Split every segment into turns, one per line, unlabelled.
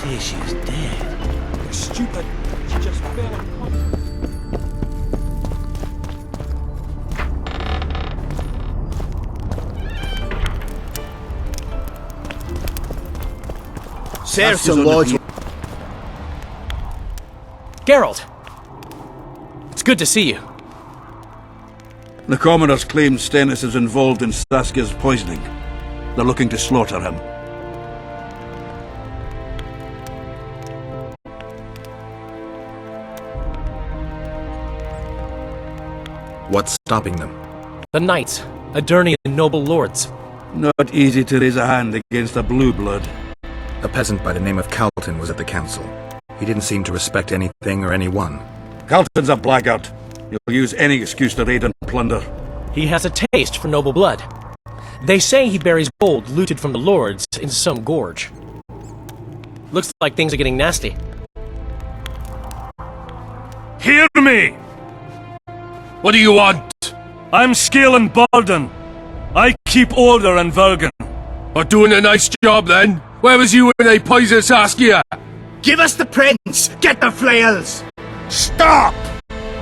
say she was dead.
You're stupid. She just fell unconscious.
There's some lords.
Geralt! It's good to see you.
The commoners claim Stennis is involved in Saskia's poisoning. They're looking to slaughter him.
What's stopping them?
The knights, Aedirni and noble lords.
Not easy to raise a hand against a blue blood.
A peasant by the name of Calton was at the council. He didn't seem to respect anything or anyone.
Calton's a blackguard. He'll use any excuse to raid and plunder.
He has a taste for noble blood. They say he buries gold looted from the lords in some gorge. Looks like things are getting nasty.
Hear me! What do you want? I'm Scalan Baldon. I keep order in Vergen.
Are doing a nice job then? Where was you when they poisoned Saskia?
Give us the prince! Get the flails!
Stop!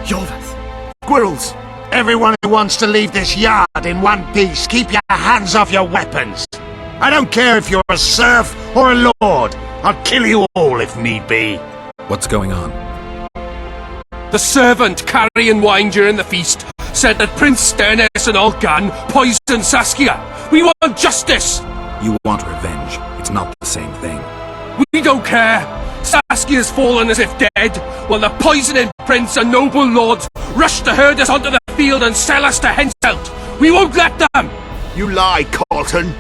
Yorvath!
Squirrels! Everyone who wants to leave this yard in one piece, keep your hands off your weapons! I don't care if you're a serf or a lord. I'll kill you all if need be.
What's going on?
The servant carrying wine during the feast said that Prince Stennis and Olgan poisoned Saskia. We want justice!
You want revenge. It's not the same thing.
We don't care. Saskia's fallen as if dead, while the poisoning prince and noble lords rush to herd us onto the field and sell us to Henselt. We won't let them!
You lie, Calton.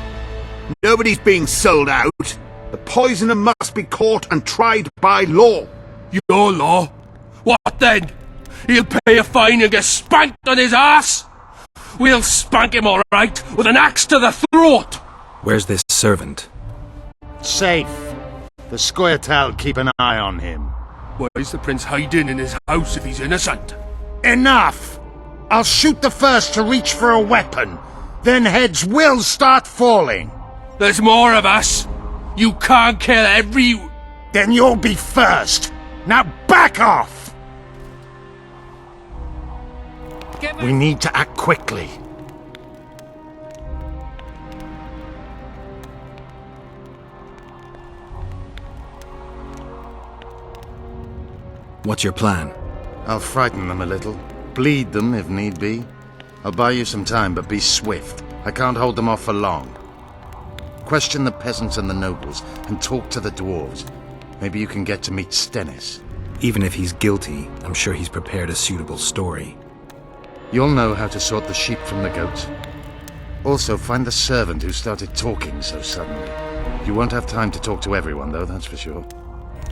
Nobody's being sold out. The poisoner must be caught and tried by law.
Your law? What then? He'll pay a fine and get spanked on his ass? We'll spank him all right, with an axe to the throat!
Where's this servant?
Safe. The Scoia'tael keep an eye on him.
Why is the prince hiding in his house if he's innocent?
Enough! I'll shoot the first to reach for a weapon. Then heads will start falling.
There's more of us. You can't kill every...
Then you'll be first. Now back off! We need to act quickly.
What's your plan?
I'll frighten them a little. Bleed them if need be. I'll buy you some time, but be swift. I can't hold them off for long. Question the peasants and the nobles, and talk to the dwarves. Maybe you can get to meet Stennis.
Even if he's guilty, I'm sure he's prepared a suitable story.
You'll know how to sort the sheep from the goats. Also, find the servant who started talking so suddenly. You won't have time to talk to everyone, though, that's for sure.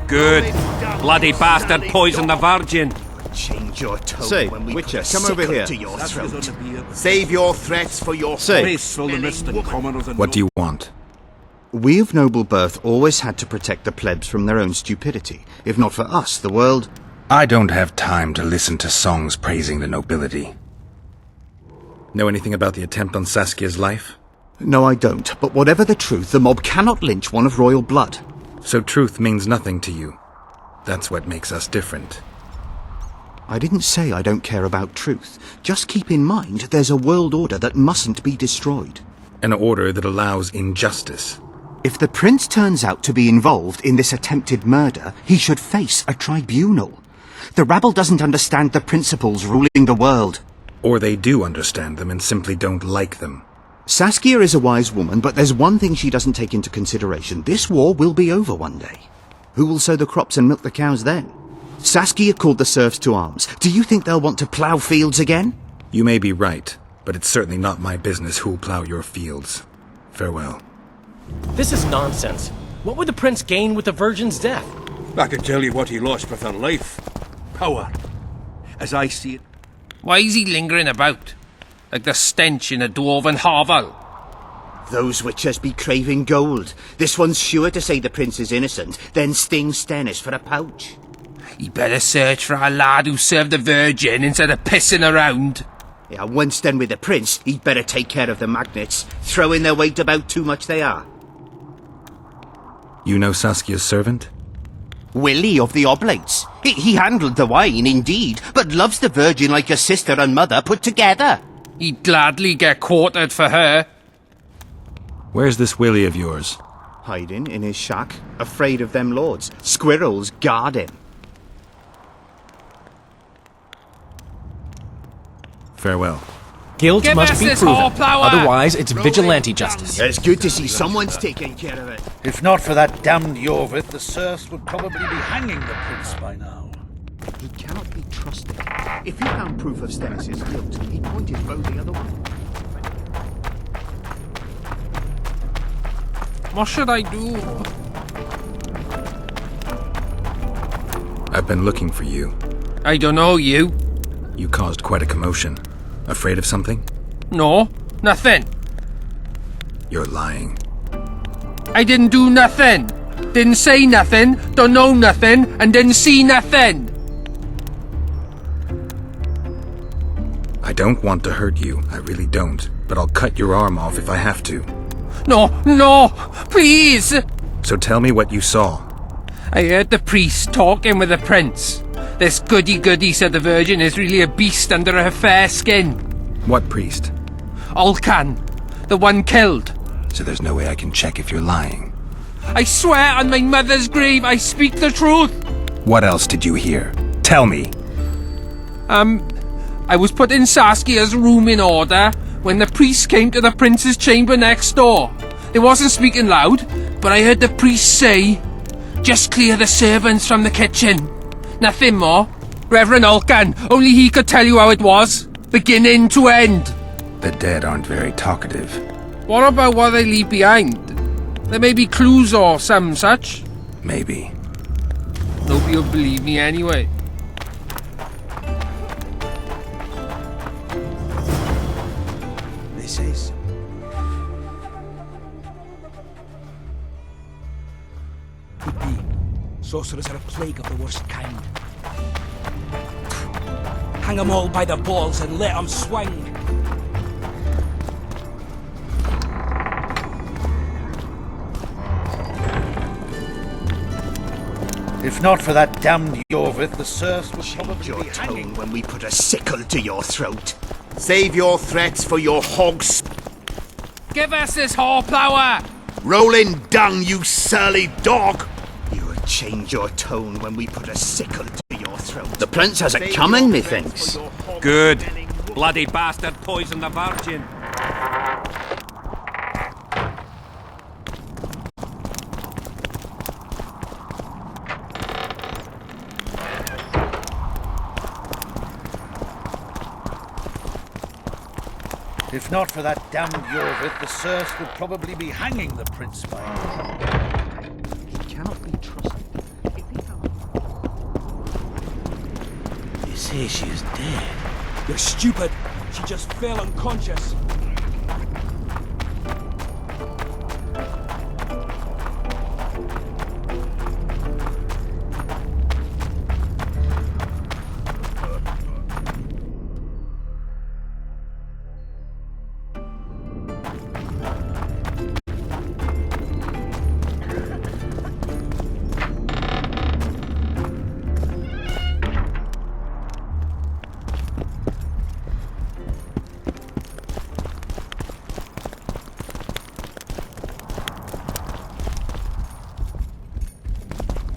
Good. Bloody bastard poisoned the Virgin.
Change your tone
Say,
when we
Witcher,
put a
come over
sickle
here.
to your throat. Save your threats for your
Say,
What do you want?
We of noble birth always had to protect the plebs from their own stupidity. If not for us, the world...
I don't have time to listen to songs praising the nobility. Know anything about the attempt on Saskia's life?
No, I don't. But whatever the truth, the mob cannot lynch one of royal blood.
So truth means nothing to you. That's what makes us different.
I didn't say I don't care about truth. Just keep in mind there's a world order that mustn't be destroyed.
An order that allows injustice.
If the prince turns out to be involved in this attempted murder, he should face a tribunal. The rabble doesn't understand the principles ruling the world.
Or they do understand them and simply don't like them.
Saskia is a wise woman, but there's one thing she doesn't take into consideration. This war will be over one day. Who will sow the crops and milk the cows then? Saskia called the serfs to arms. Do you think they'll want to plough fields again?
You may be right, but it's certainly not my business who'll plough your fields. Farewell.
This is nonsense. What would the prince gain with the Virgin's death?
I can tell you what he lost with her life. Power. As I see it.
Why is he lingering about? Like the stench in a dwarven hovel?
Those witchers be craving gold. This one's sure to say the prince is innocent, then sting Stennis for a pouch.
He better search for a lad who served the Virgin instead of pissing around.
Yeah, once done with the prince, he'd better take care of the magnets. Throwing their weight about too much they are.
You know Saskia's servant?
Willie of the Oblates. He handled the wine, indeed, but loves the Virgin like a sister and mother put together.
He'd gladly get quartered for her.
Where's this Willie of yours?
Hiding in his shack, afraid of them lords. Squirrels guard him.
Farewell.
Guilt
Give
must
us
be
this
proven.
horsepower!
Otherwise, it's vigilante justice.
It's good to see someone's taking care of it.
If not for that damned Yorvith, the serfs would probably be hanging the prince by now.
He cannot be trusted. If he found proof of Stennis' guilt, he'd point his bow the other way.
What should I do?
I've been looking for you.
I don't know you.
You caused quite a commotion. Afraid of something?
No, nothing.
You're lying.
I didn't do nothing. Didn't say nothing, don't know nothing, and didn't see nothing.
I don't want to hurt you, I really don't. But I'll cut your arm off if I have to.
No, please.
So tell me what you saw.
I heard the priest talking with the prince. This goody-goody said the Virgin is really a beast under her fair skin.
What priest?
Ulcan, the one killed.
So there's no way I can check if you're lying.
I swear on my mother's grave I speak the truth.
What else did you hear? Tell me.
I was put in Saskia's room in order when the priest came to the prince's chamber next door. They wasn't speaking loud, but I heard the priest say, "Just clear the servants from the kitchen." Nothing more. Reverend Ulcan, only he could tell you how it was, beginning to end.
The dead aren't very talkative.
What about what they leave behind? There may be clues or some such.
Maybe.
Nobody will believe me anyway.
This is... Could be. Sorcerers are a plague of the worst kind. Hang 'em all by the balls and let 'em swing.
If not for that damned Yorvith, the serfs would
Change
probably
your
be hanging.
tone when we put a sickle to your throat.
Save your threats for your hogs.
Give us this horsepower!
Rolling dung, you surly dog!
You would change your tone when we put a sickle to your throat. The prince has it coming, methinks.
Good. Bloody bastard poisoned the Virgin.
If not for that damned Yorvith, the serfs would probably be hanging the prince by now.
He cannot be trusted. If he found...
They say she is dead. You're stupid. She just fell unconscious.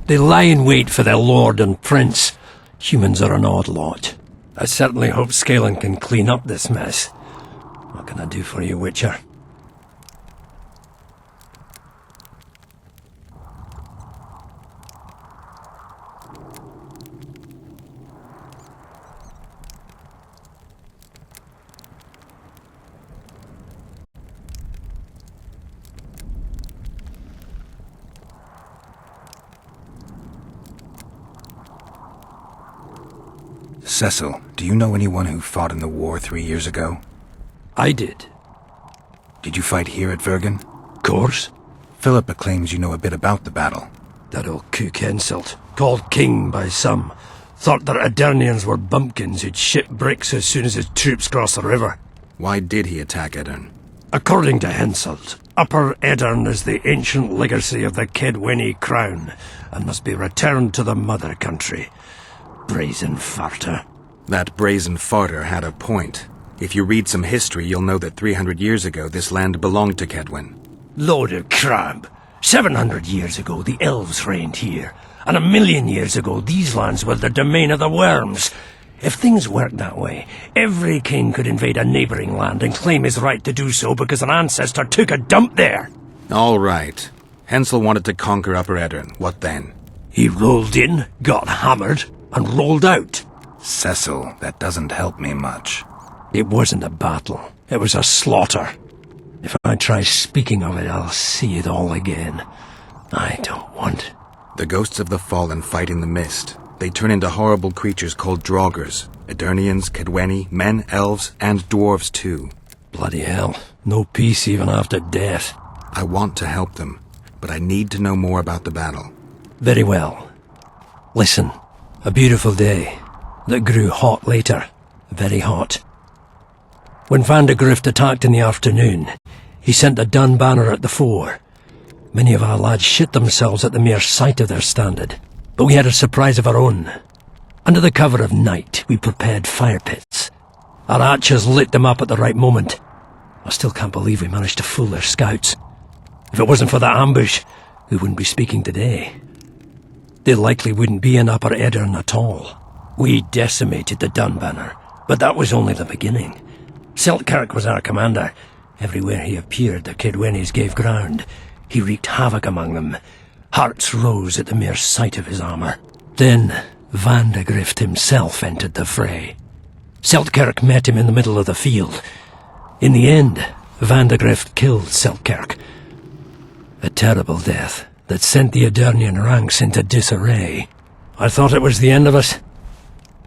They lie in wait for their lord and prince. Humans are an odd lot. I certainly hope Scalen can clean up this mess. What can I do for you, Witcher?
Cecil, do you know anyone who fought in the war 3 years ago?
I did.
Did you fight here at Vergen?
Course.
Philippa claims you know a bit about the battle.
That old cook insult, called king by some, thought that Aedirnians were bumpkins who'd ship bricks as soon as his troops crossed the river.
Why did he attack Aedirn?
According to Henselt, Upper Eddern is the ancient legacy of the Kedwenny crown, and must be returned to the mother country. Brazen farter.
That brazen farter had a point. If you read some history, you'll know that 300 years ago this land belonged to Kedwen.
Load of crab. 700 years ago the elves reigned here, and 1,000,000 years ago these lands were the domain of the worms. If things worked that way, every king could invade a neighbouring land and claim his right to do so because an ancestor took a dump there.
All right. Hensel wanted to conquer Upper Eddern. What then?
He rolled in, got hammered, and rolled out.
Cecil, that doesn't help me much.
It wasn't a battle. It was a slaughter. If I try speaking of it, I'll see it all again. I don't want...
The ghosts of the fallen fight in the mist. They turn into horrible creatures called Draugrs. Eternians, Kedwenny, men, elves, and dwarves too.
Bloody hell. No peace even after death.
I want to help them, but I need to know more about the battle.
Very well. Listen. A beautiful day that grew hot later. Very hot. When Vandegrift attacked in the afternoon, he sent a dun banner at the fore. Many of our lads shit themselves at the mere sight of their standard, but we had a surprise of our own. Under the cover of night, we prepared fire pits. Our archers lit them up at the right moment. I still can't believe we managed to fool their scouts. If it wasn't for that ambush, we wouldn't be speaking today. They likely wouldn't be in Upper Eddern at all. We decimated the dun banner, but that was only the beginning. Seltkirk was our commander. Everywhere he appeared, the Kedwennies gave ground. He wreaked havoc among them. Hearts rose at the mere sight of his armour. Then Vandegrift himself entered the fray. Seltkirk met him in the middle of the field. In the end, Vandegrift killed Seltkirk. A terrible death that sent the Eternian ranks into disarray. I thought it was the end of us.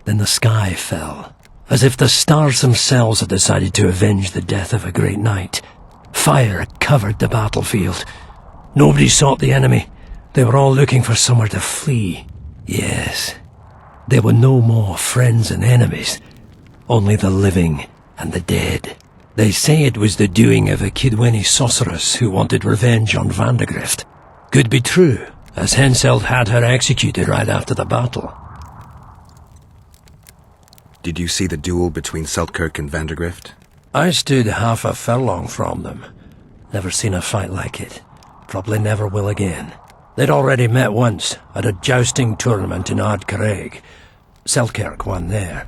Then the sky fell, as if the stars themselves had decided to avenge the death of a great knight. Fire covered the battlefield. Nobody sought the enemy. They were all looking for somewhere to flee. Yes, there were no more friends and enemies, only the living and the dead. They say it was the doing of a Kedwenny sorceress who wanted revenge on Vandegrift. Could be true, as Henselt had her executed right after the battle.
Did you see the duel between Seltkirk and Vandegrift?
I stood half a furlong from them. Never seen a fight like it. Probably never will again. They'd already met once, at a jousting tournament in Ardcarreg. Seltkirk won there.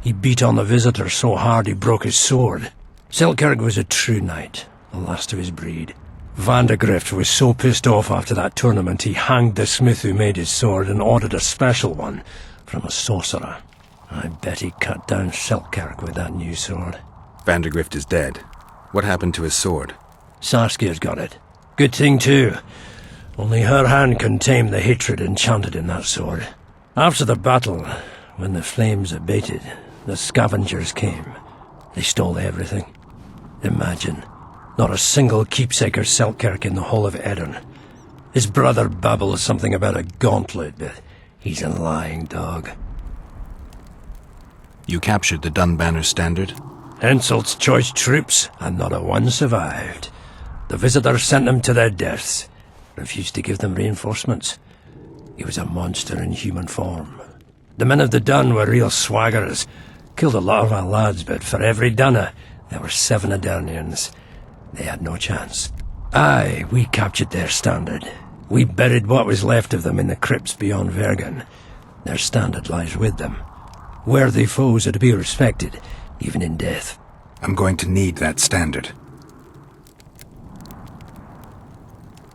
He beat on the visitor so hard he broke his sword. Seltkirk was a true knight, the last of his breed. Vandegrift was so pissed off after that tournament he hanged the smith who made his sword and ordered a special one from a sorcerer. I bet he cut down Seltkirk with that new sword.
Vandegrift is dead. What happened to his sword?
Saskia's got it. Good thing too. Only her hand can tame the hatred enchanted in that sword. After the battle, when the flames abated, the scavengers came. They stole everything. Imagine, not a single keepsake or Seltkirk in the whole of Eddern. His brother babbles something about a gauntlet, but he's a lying dog.
You captured the Dun Banner standard?
Henselt's choice troops, and not a one survived. The visitors sent them to their deaths. Refused to give them reinforcements. He was a monster in human form. The men of the Dun were real swaggerers. Killed a lot of our lads, but for every Dunner, there were 7 Eternians. They had no chance. Aye, we captured their standard. We buried what was left of them in the crypts beyond Vergen. Their standard lies with them. Worthy foes are to be respected, even in death.
I'm going to need that standard.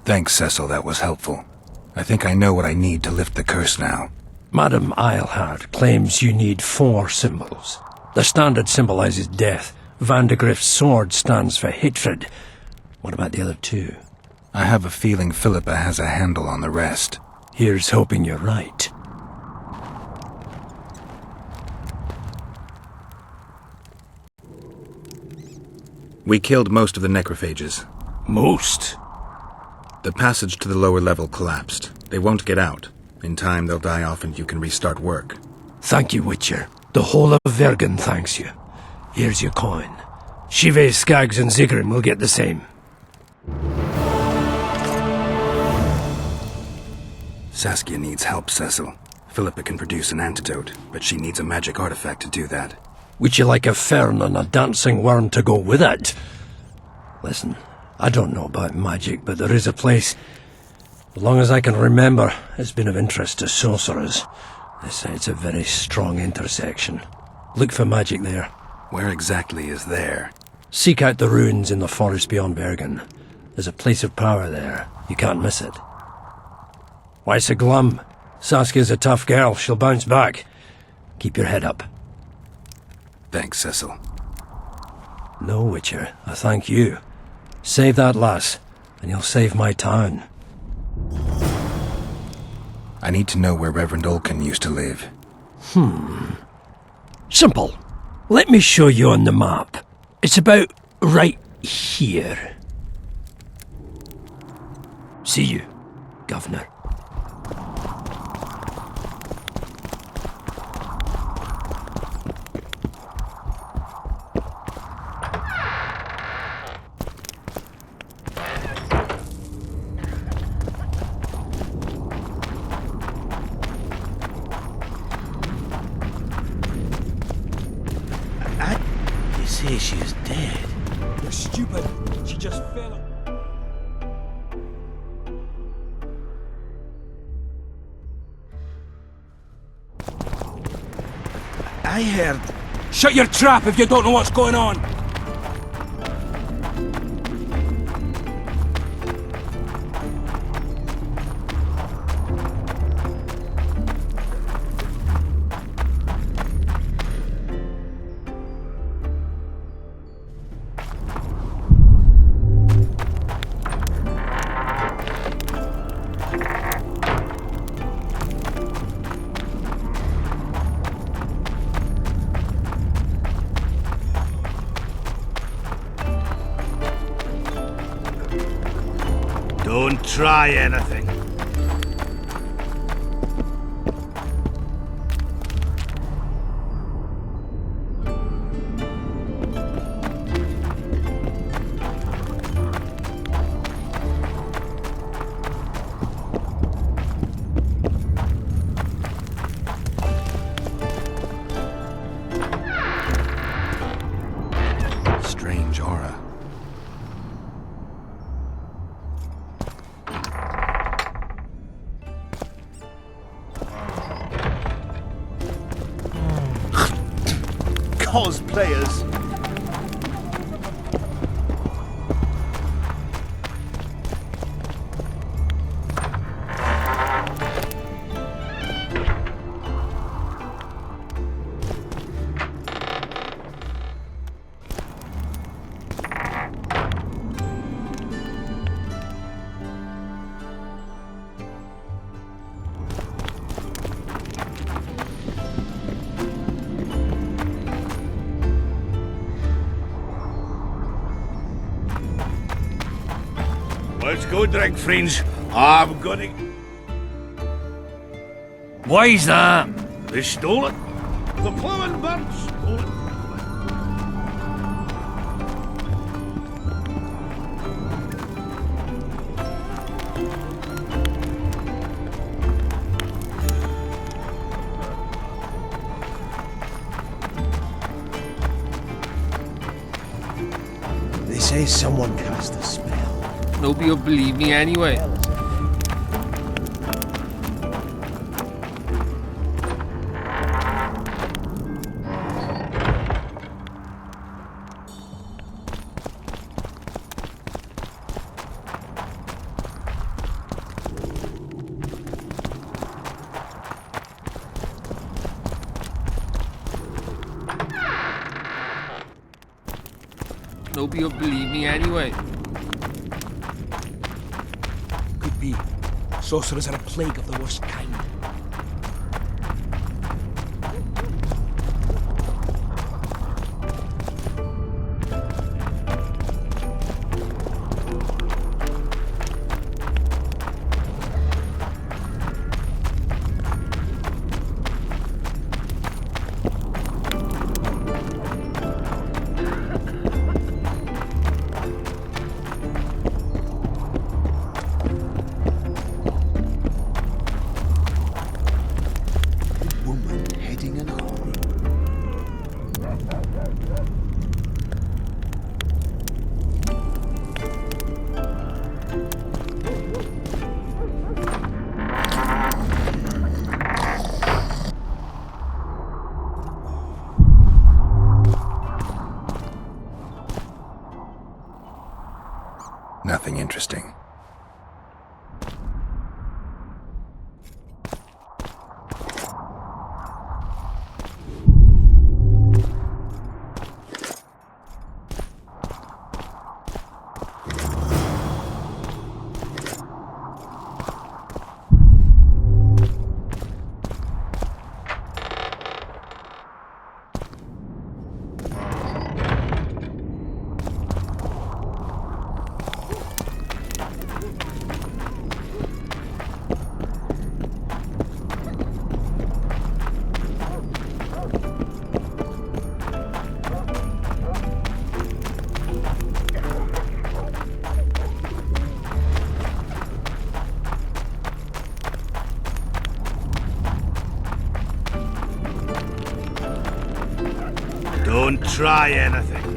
Thanks, Cecil, that was helpful. I think I know what I need to lift the curse now.
Madame Eilhard claims you need 4 symbols. The standard symbolizes death. Vandegrift's sword stands for hatred. What about the other 2?
I have a feeling Philippa has a handle on the rest.
Here's hoping you're right.
We killed most of the necrophages.
Most?
The passage to the lower level collapsed. They won't get out. In time, they'll die off and you can restart work.
Thank you, Witcher. The whole of Vergen thanks you. Here's your coin. Shive, Skaggs, and Zigrim will get the same.
Saskia needs help, Cecil. Philippa can produce an antidote, but she needs a magic artifact to do that.
Would you like a fern and a dancing worm to go with it? Listen, I don't know about magic, but there is a place, as long as I can remember, it's been of interest to sorcerers. They say it's a very strong intersection. Look for magic there.
Where exactly is there?
Seek out the ruins in the forest beyond Bergen. There's a place of power there. You can't miss it. Why so glum? Saskia's a tough girl. She'll bounce back. Keep your head up.
Thanks, Cecil.
No, Witcher. I thank you. Save that lass, and you'll save my town.
I need to know where Reverend Olkin used to live.
Simple. Let me show you on the map. It's about right here. See you, Governor.
They say she's dead.
You're stupid. She just fell.
I heard.
Shut your trap if you don't know what's going on!
Don't try anything.
Strange aura.
Cosplayers. Let's go drink, friends. I'm gonna...
Why's that?
They stole it. The plowing birds stole it.
They say someone cast a spell.
Nobody will believe me anyway. Nobody will believe me anyway.
Could be. Sorcerers are a plague of the worst kind.
Don't try anything.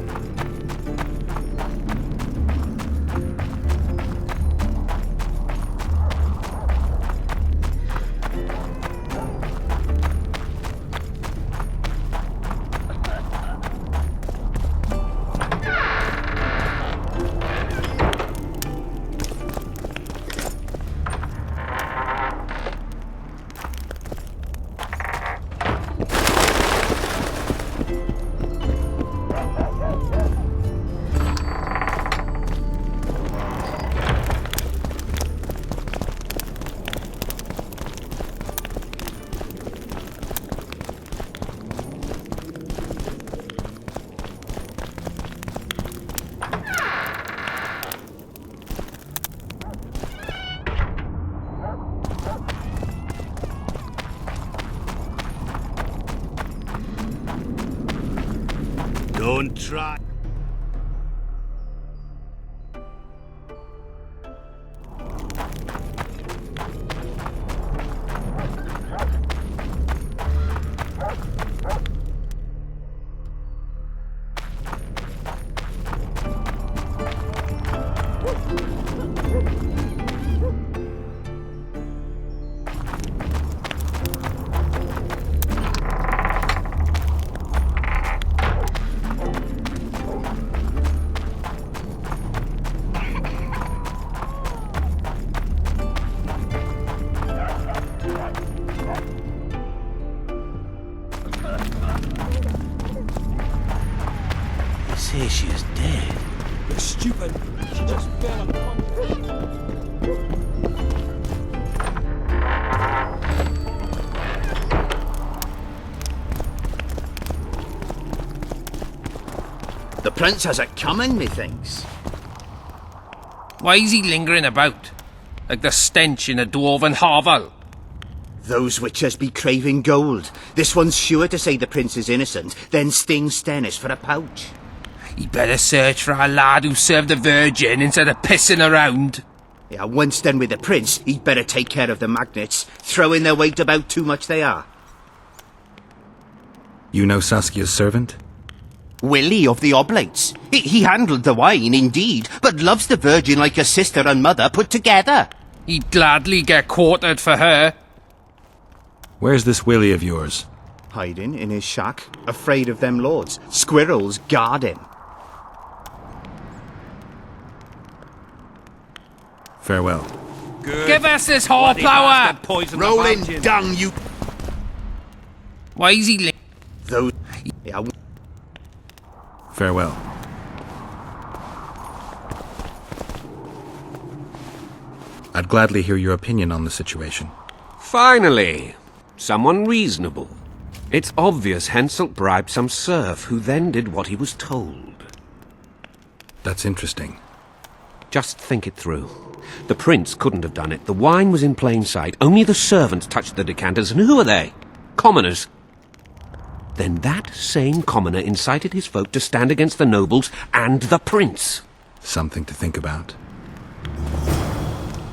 Don't try.
Say she is dead. You're stupid. She just fell unconscious.
The prince has it coming, methinks.
Why is he lingering about? Like the stench in a dwarven hovel?
Those witches be craving gold. This one's sure to say the prince is innocent, then sting Stennis for a pouch.
He better search for a lad who served the Virgin instead of pissing around.
Yeah, once done with the prince, he'd better take care of the magnets, throwing their weight about too much they are.
You know Saskia's servant?
Willie of the Oblates. He handled the wine, indeed, but loves the Virgin like a sister and mother put together.
He'd gladly get quartered for her.
Where's this Willie of yours?
Hiding in his shack, afraid of them lords. Squirrels guard him.
Farewell.
Good.
Give us this
Bloody
horsepower!
bastard poisoned the
Rolling
Virgin.
dung, you...
Why is he
Those... Yeah,
Farewell. I'd gladly hear your opinion on the situation.
Finally, someone reasonable. It's obvious Henselt bribed some serf who then did what he was told.
That's interesting.
Just think it through. The prince couldn't have done it. The wine was in plain sight. Only the servants touched the decanters, and who are they? Commoners. Then that same commoner incited his folk to stand against the nobles and the prince.
Something to think about.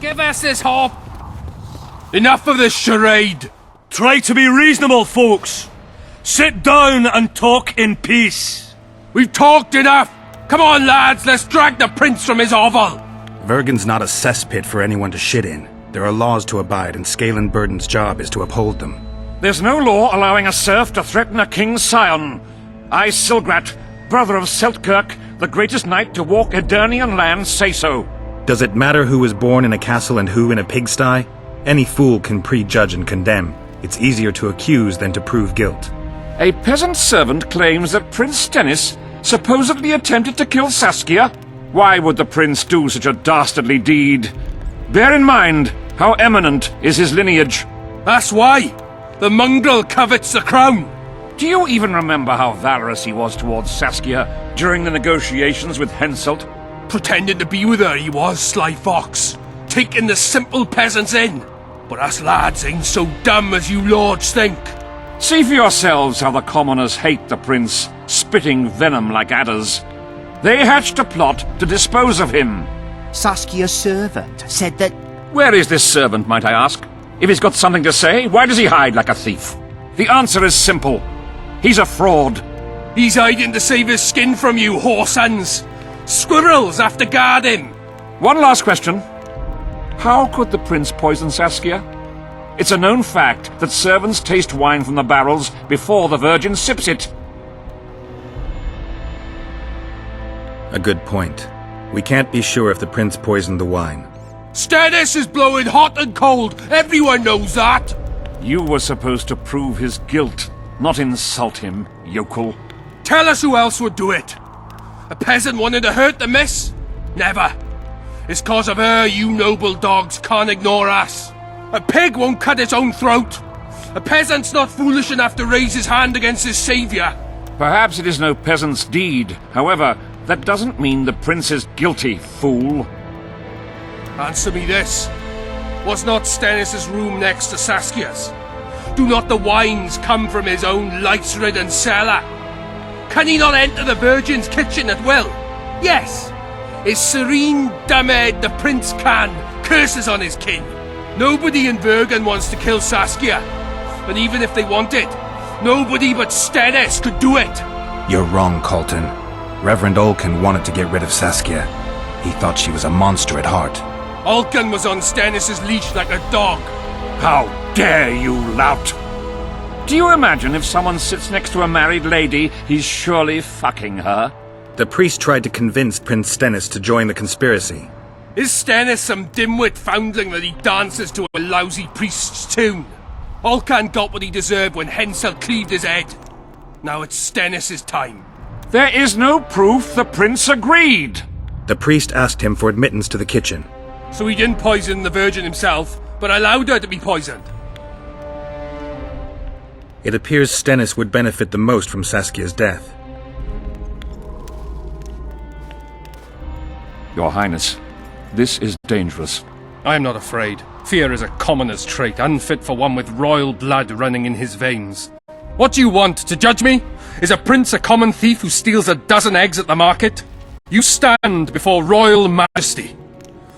Give us this hop! Enough of this charade!
Try to be reasonable, folks. Sit down and talk in peace.
We've talked enough! Come on, lads, let's drag the prince from his hovel!
Vergen's not a cesspit for anyone to shit in. There are laws to abide, and Scalen Burden's job is to uphold them.
There's no law allowing a serf to threaten a king's scion. I, Silgrat, brother of Seltkirk, the greatest knight to walk Edirnian lands, say so.
Does it matter who was born in a castle and who in a pigsty? Any fool can prejudge and condemn. It's easier to accuse than to prove guilt.
A peasant servant claims that Prince Stennis supposedly attempted to kill Saskia. Why would the prince do such a dastardly deed? Bear in mind how eminent is his lineage.
That's why! The mongrel covets the crown!
Do you even remember how valorous he was towards Saskia during the negotiations with Henselt?
Pretending to be with her he was, sly fox, taking the simple peasants in. But us lads ain't so dumb as you lords think.
See for yourselves how the commoners hate the prince, spitting venom like adders. They hatched a plot to dispose of him.
Saskia's servant said that...
Where is this servant, might I ask? If he's got something to say, why does he hide like a thief? The answer is simple. He's a fraud.
He's hiding to save his skin from you, whoresons! Squirrels have to guard him!
One last question. How could the prince poison Saskia? It's a known fact that servants taste wine from the barrels before the Virgin sips it.
A good point. We can't be sure if the prince poisoned the wine.
Stannis is blowing hot and cold, everyone knows that!
You were supposed to prove his guilt, not insult him, yokel.
Tell us who else would do it. A peasant wanting to hurt the miss? Never. It's cause of her you noble dogs can't ignore us. A pig won't cut its own throat. A peasant's not foolish enough to raise his hand against his saviour. Perhaps it is no peasant's deed. However, that doesn't mean the prince is guilty, fool. Answer me this. Was not Stannis' room next to Saskia's? Do not the wines come from his own lice-ridden cellar? Can he not enter the Virgin's kitchen at will? Yes. His serene Damed the Prince can, curses on his king. Nobody in Vergen wants to kill Saskia. And even if they want it, nobody but Stannis could do it.
You're wrong, Colton. Reverend Olkin wanted to get rid of Saskia. He thought she was a monster at heart.
Olkin was on Stannis' leash like a dog.
How dare you, lout! Do you imagine if someone sits next to a married lady, he's surely fucking her?
The priest tried to convince Prince Stennis to join the conspiracy.
Is Stannis some dimwit foundling that he dances to a lousy priest's tune? Olcan got what he deserved when Hensel cleaved his head. Now it's Stannis' time.
There is no proof the prince agreed.
The priest asked him for admittance to the kitchen.
So he didn't poison the Virgin himself, but allowed her to be poisoned.
It appears Stennis would benefit the most from Saskia's death.
Your Highness, this is dangerous.
I am not afraid. Fear is a commoner's trait, unfit for one with royal blood running in his veins. What do you want, to judge me? Is a prince a common thief who steals a dozen eggs at the market? You stand before royal majesty,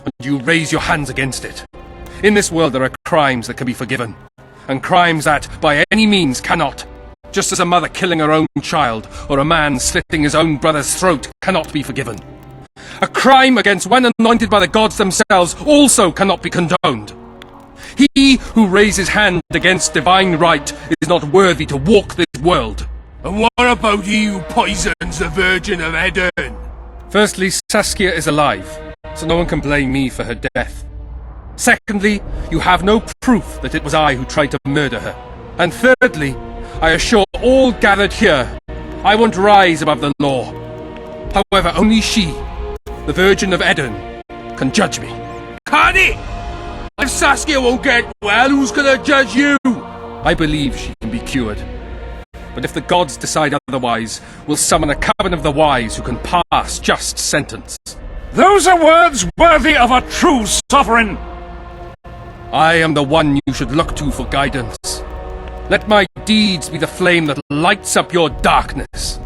and you raise your hands against it. In this world there are crimes that can be forgiven, and crimes that, by any means, cannot. Just as a mother killing her own child, or a man slitting his own brother's throat, cannot be forgiven. A crime against one anointed by the gods themselves also cannot be condoned. He who raises hand against divine right is not worthy to walk this world. And what about he who poisons the Virgin of Edirn? Firstly, Saskia is alive, so no one can blame me for her death. Secondly, you have no proof that it was I who tried to murder her. And thirdly, I assure all gathered here, I won't rise above the law. However, only she, the Virgin of Edirn, can judge me. Can he? If Saskia won't get well, who's gonna judge you? I believe she can be cured. But if the gods decide otherwise, we'll summon a coven of the wise who can pass just sentence.
Those are words worthy of a true sovereign!
I am the one you should look to for guidance. Let my deeds be the flame that lights up your darkness.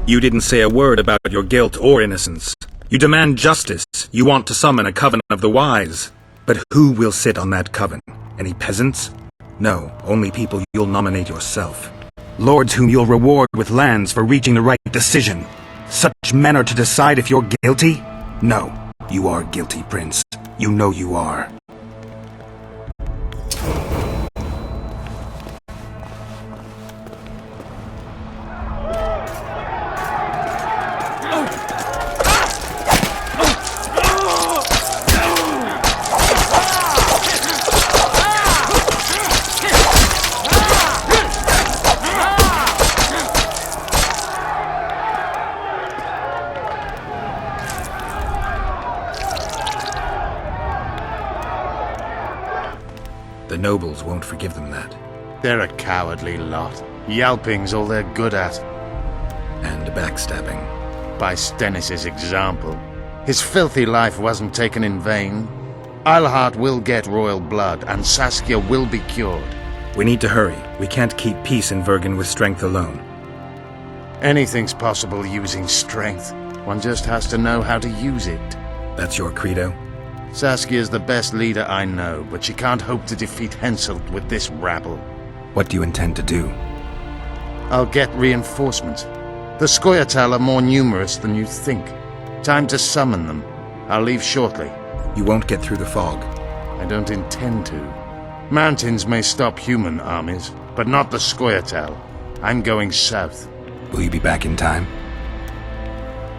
You didn't say a word about your guilt or innocence. You demand justice. You want to summon a coven of the wise. But who will sit on that coven? Any peasants? No, only people you'll nominate yourself. Lords whom you'll reward with lands for reaching the right decision. Such men are to decide if you're guilty? No, you are guilty, Prince. You know you are. The nobles won't forgive them that.
They're a cowardly lot. Yelping's all they're good at.
And backstabbing.
By Stennis' example. His filthy life wasn't taken in vain. Eilhart will get royal blood, and Saskia will be cured.
We need to hurry. We can't keep peace in Vergen with strength alone.
Anything's possible using strength. One just has to know how to use it.
That's your credo?
Saskia's the best leader I know, but she can't hope to defeat Henselt with this rabble.
What do you intend to do?
I'll get reinforcements. The Scoia'tael are more numerous than you think. Time to summon them. I'll leave shortly.
You won't get through the fog.
I don't intend to. Mountains may stop human armies, but not the Scoia'tael. I'm going south.
Will you be back in time?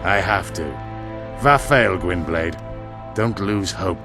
I have to. Va fail, Gwynblade. Don't lose hope.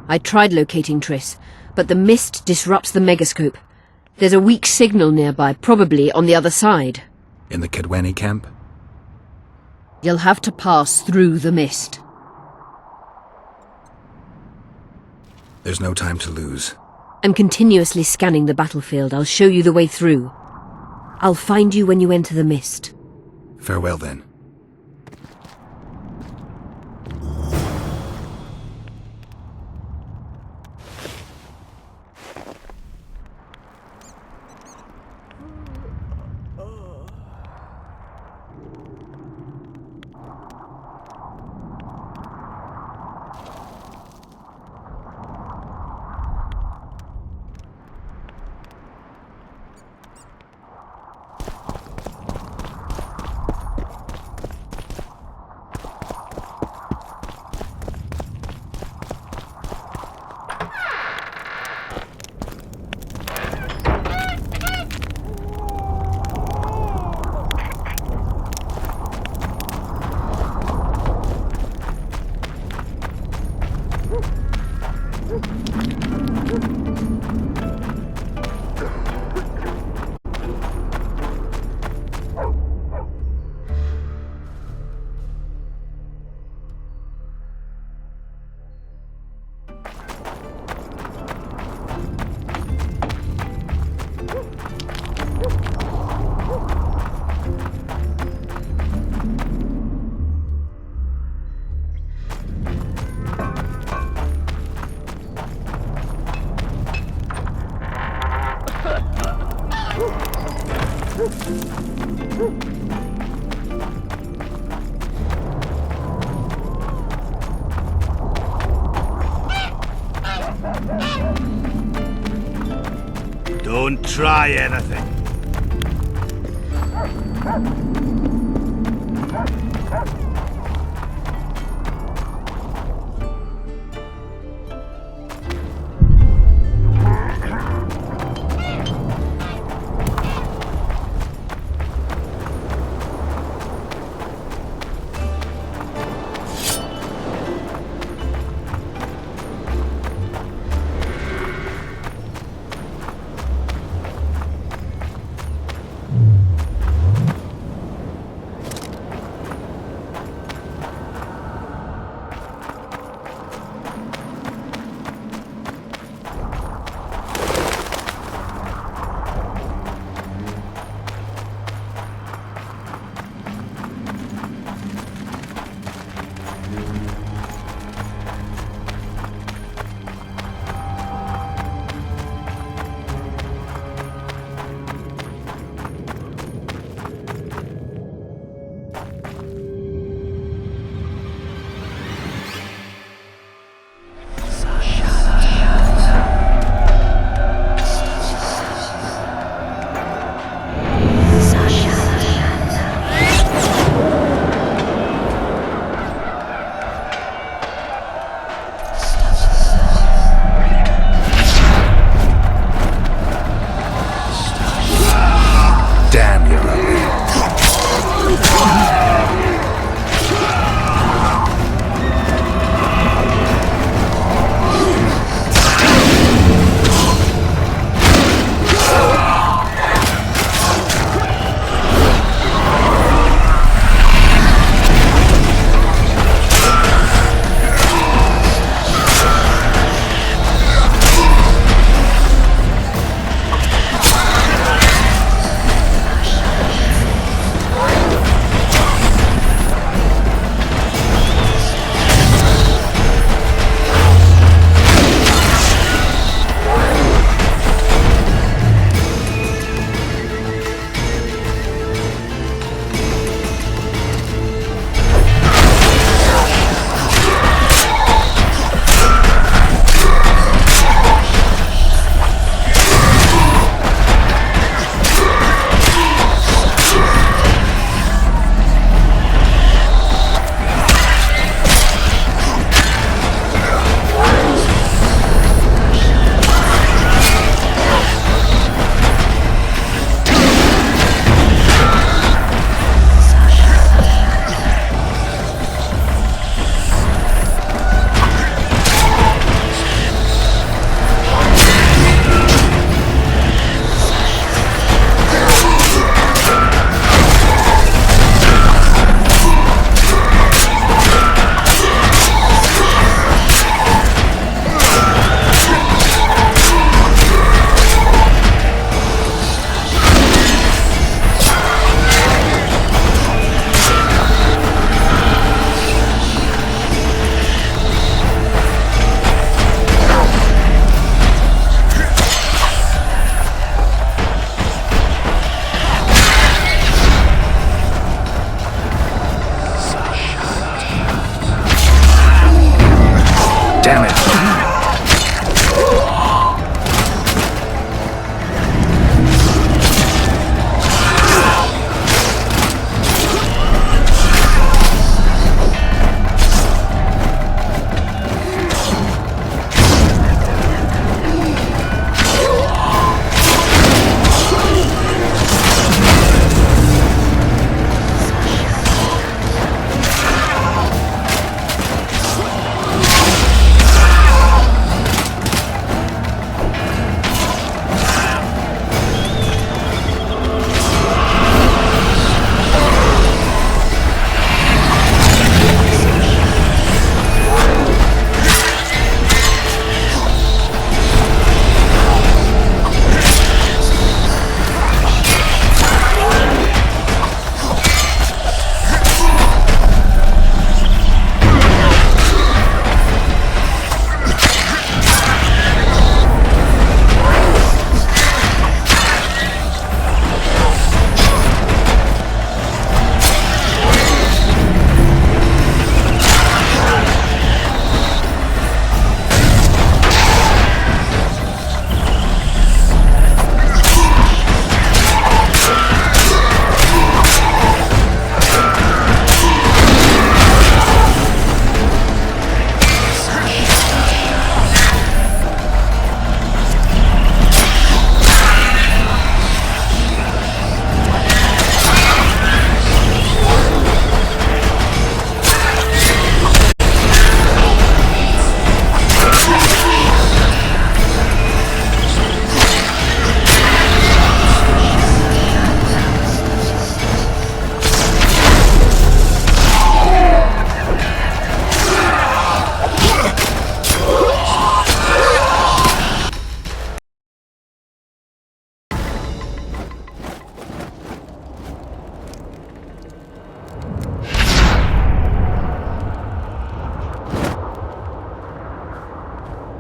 I tried locating Triss, but the mist disrupts the megascope. There's a weak signal nearby, probably on the other side.
In the Kaedweni camp?
You'll have to pass through the mist.
There's no time to lose.
I'm continuously scanning the battlefield. I'll show you the way through. I'll find you when you enter the mist.
Farewell, then.
Don't try anything.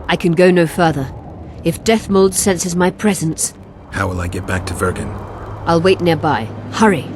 I can go no further. If Deathmold senses my presence,
How will I get back to Vergen?
I'll wait nearby. Hurry.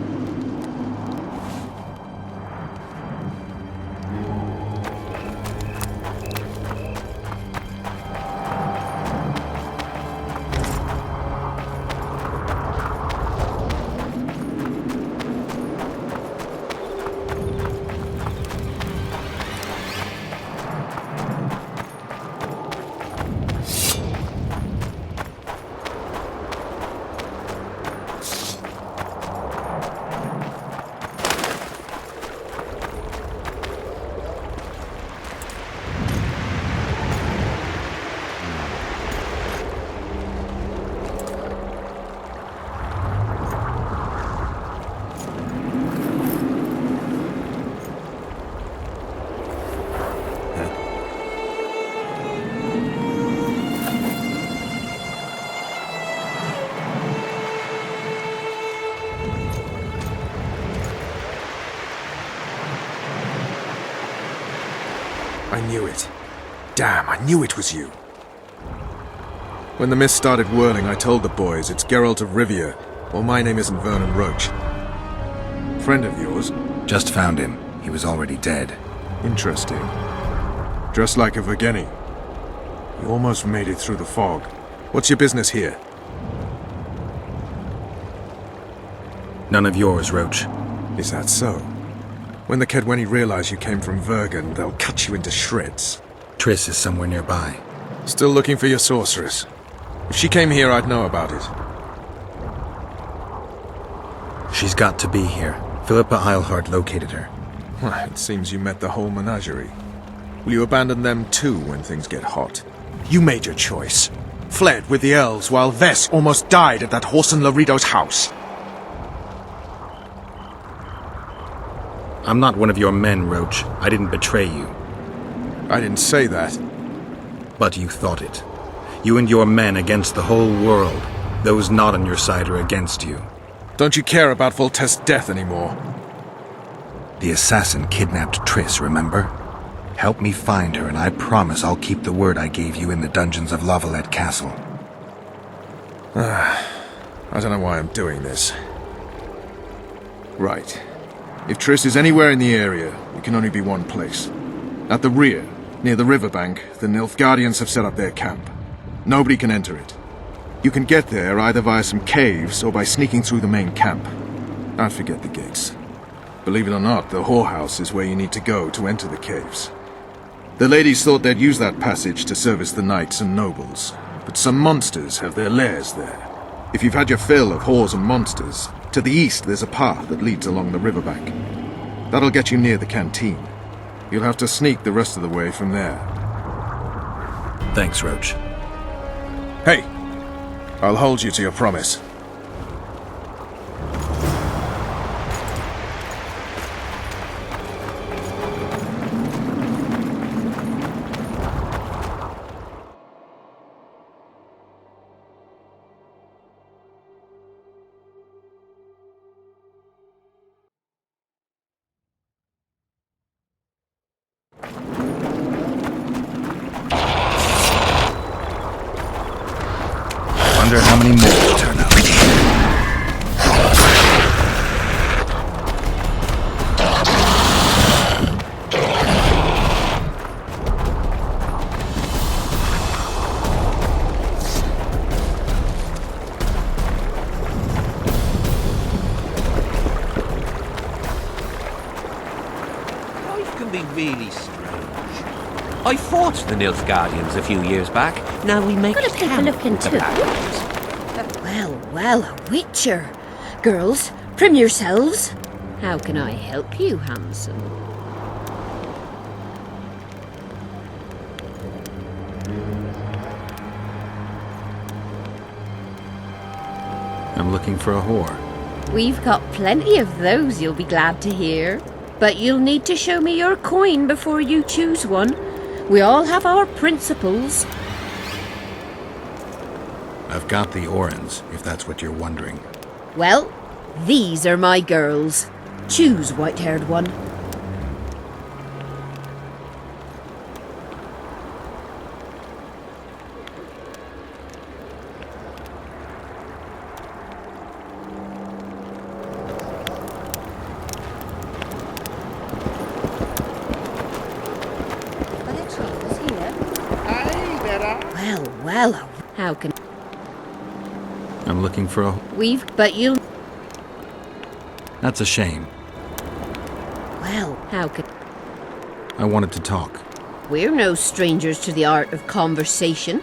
I knew it. Damn, I knew it was you. When the mist started whirling, I told the boys it's Geralt of Rivia, or my name isn't Vernon Roach. Friend of yours?
Just found him. He was already dead.
Interesting. Dressed like a Vergenni. You almost made it through the fog. What's your business here?
None of yours, Roach.
Is that so? When the Kedwenni realize you came from Vergen, they'll cut you into shreds.
Triss is somewhere nearby.
Still looking for your sorceress. If she came here, I'd know about it.
She's got to be here. Philippa Eilhart located her.
It seems you met the whole menagerie. Will you abandon them too when things get hot? You made your choice. Fled with the elves while Vess almost died at that Horson Laredo's house.
I'm not one of your men, Roach. I didn't betray you.
I didn't say that.
But you thought it. You and your men against the whole world. Those not on your side are against you.
Don't you care about Voltest's death anymore?
The assassin kidnapped Triss, remember? Help me find her, and I promise I'll keep the word I gave you in the dungeons of Lavalette Castle.
I don't know why I'm doing this. Right. If Triss is anywhere in the area, it can only be one place. At the rear, near the riverbank, the Nilfgaardians have set up their camp. Nobody can enter it. You can get there either via some caves or by sneaking through the main camp. I'd forget the gates. Believe it or not, the whorehouse is where you need to go to enter the caves. The ladies thought they'd use that passage to service the knights and nobles, but some monsters have their lairs there. If you've had your fill of whores and monsters, to the east there's a path that leads along the riverbank. That'll get you near the canteen. You'll have to sneak the rest of the way from there.
Thanks, Roach.
Hey! I'll hold you to your promise.
Wonder how many more will turn up.
Life can be really strange. I fought the Nilfgaardians a few years back. Now we make
Got a paper
camp
looking
with the
too.
Paladins.
Well, well, a witcher. Girls, prim yourselves. How can I help you, handsome?
I'm looking for a whore.
We've got plenty of those, you'll be glad to hear. But you'll need to show me your coin before you choose one. We all have our principles.
I've got the Orans, if that's what you're wondering.
Well, these are my girls. Choose, white-haired one. Well, well, how can
I'm looking for a...
but you'll...
That's a shame.
Well, how can...
I wanted to talk.
We're no strangers to the art of conversation,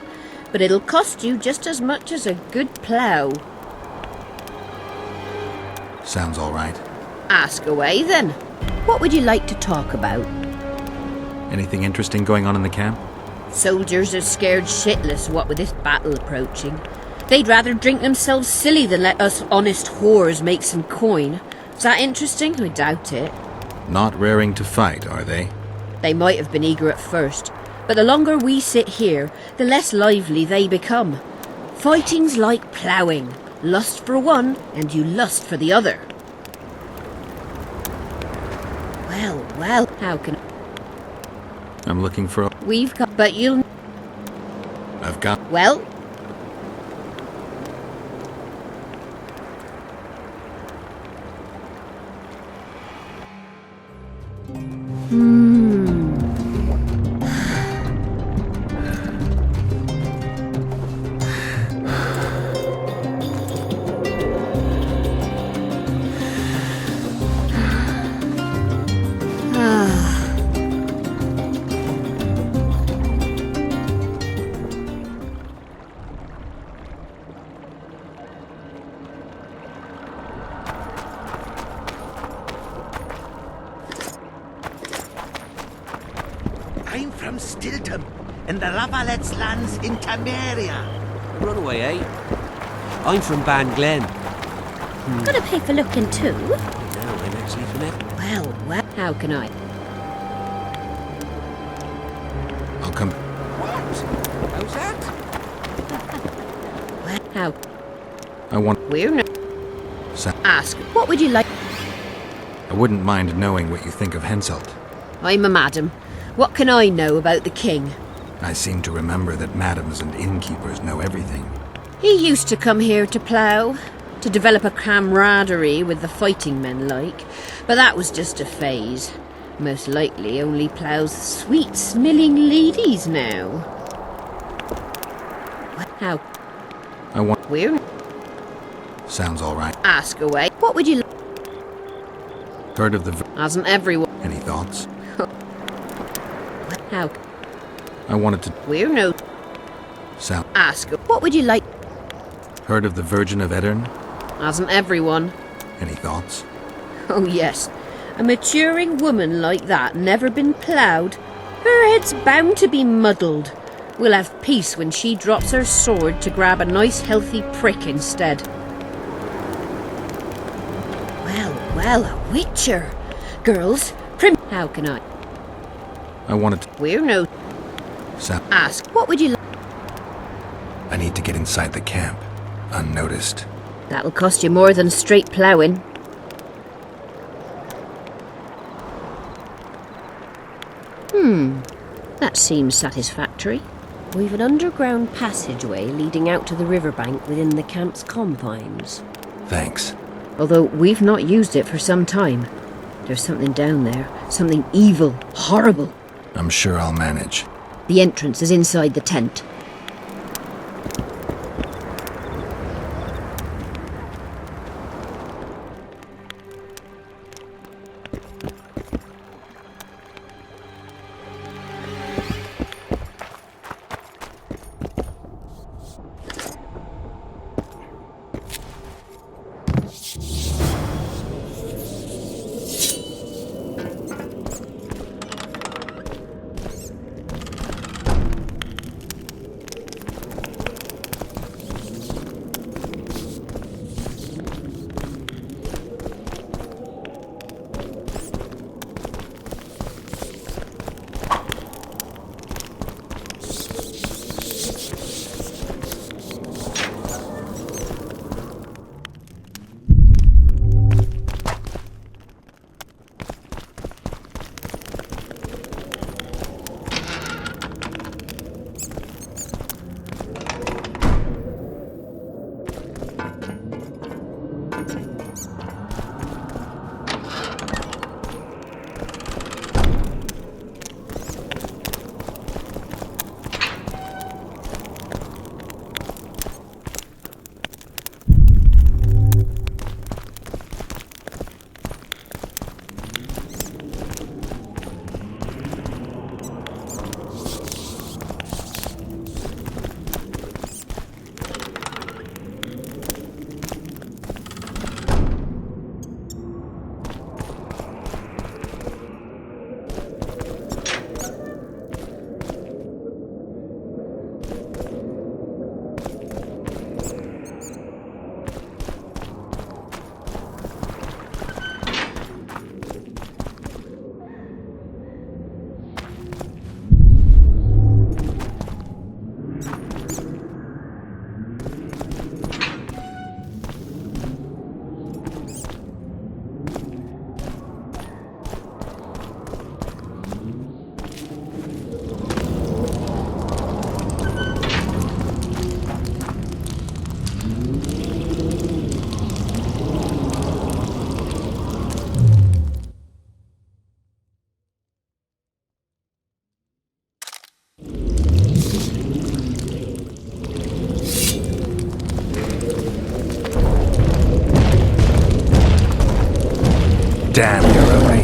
but it'll cost you just as much as a good plough.
Sounds all right.
Ask away, then. What would you like to talk about?
Anything interesting going on in the camp?
Soldiers are scared shitless, what with this battle approaching. They'd rather drink themselves silly than let us honest whores make some coin. Is that interesting? I doubt it.
Not raring to fight, are they?
They might have been eager at first, but the longer we sit here, the less lively they become. Fighting's like ploughing. Lust for one, and you lust for the other. Well, well, how can...
I'm looking for a...
We've got... But you'll...
I've got...
Well...
I'm from Stilton, and the Lavalettes lands in Temeria.
Runaway, eh? I'm from Ban Glen.
Gotta pay for looking too.
No, I'm actually from Ev.
Well, well, how can I?
I'll come...
What? How's that?
Well, how?
I want...
We're no...
Sa-
Ask, what would you like?
I wouldn't mind knowing what you think of Henselt.
I'm a madam. What can I know about the king?
I seem to remember that madams and innkeepers know everything.
He used to come here to plough, to develop a camaraderie with the fighting men like, but that was just a phase. Most likely only ploughs sweet smelling ladies now. How?
I want...
We're...
Sounds all right.
Ask away. What would you like?
Heard of the...
Hasn't everyone?
Any thoughts?
How?
I wanted to...
We're no...
Sound...
Ask. What would you like?
Heard of the Virgin of Eddern?
Hasn't everyone?
Any thoughts?
Oh yes. A maturing woman like that never been ploughed. Her head's bound to be muddled. We'll have peace when she drops her sword to grab a nice healthy prick instead. Well, well, a witcher. Girls, how can I?
I wanted to...
We're no...
Sound...
Ask, what would you like?
I need to get inside the camp, unnoticed.
That'll cost you more than straight ploughing. That seems satisfactory. We've an underground passageway leading out to the riverbank within the camp's confines.
Thanks.
Although we've not used it for some time. There's something down there. Something evil, horrible.
I'm sure I'll manage.
The entrance is inside the tent.
Damn your own